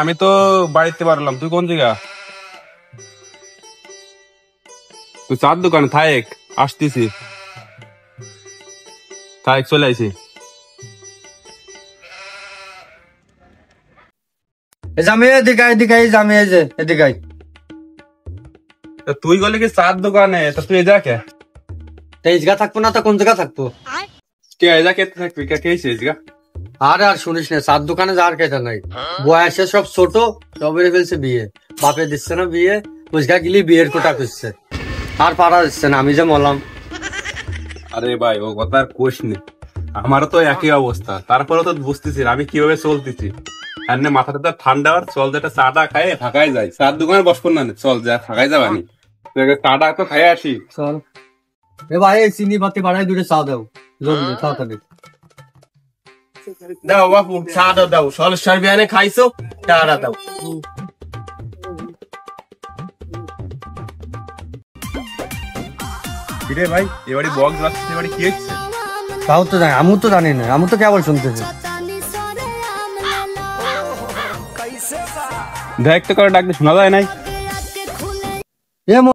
আমি তো বাড়িতে পারলাম, তুই কোন জায়গা? তুই চার দোকানে থাক, আসতেছি। থাক, চলে আইছি। তুই গেলে কি চার দোকানে? তা তুই এজা কে? তেইশগা থাকবো না তো কোন জায়গা থাকবো? কে এজা কে থাকবি? কে কে এজা? আর আর শুনিস না, চার দোকানে যাওয়ার কেটা নাই। বয়সে সব ছোট, সবের ফেলছে বিয়ে, বাপে দিচ্ছে না বিয়ে, বুঝগা গিলি বিয়ের কোটা খুঁজছে, আর পারা দিচ্ছে না। আমি যে মলাম। আরে ভাই, ও কথা আর কোশ নি, আমারও তো একই অবস্থা। তারপরে তো বুঝতেছি আমি কিভাবে চলতেছি। আর না মাথাটা তো ঠান্ডা, আর চল যেটা চাটা খায় ফাঁকাই যায়। চার দোকানে বসবো না, চল যা ফাঁকাই যাবানি, চাটা তো খাই আসি। চল এ ভাই, চিনি পাতি বাড়াই দুটো চা দাও জলদি তাড়াতাড়ি। দাও বাপু, চা দাও। সরস্বর বিয়ানে খাইছো, টাকা দাও। কিরে ভাই, এবারে বক্স বাজছে, এবারে কি হচ্ছে? তাও তো জানি, আমি তো জানি না, আমি তো কেবল শুনতেছি। দেখ তো করে ডাকতে শোনা যায় নাই। এ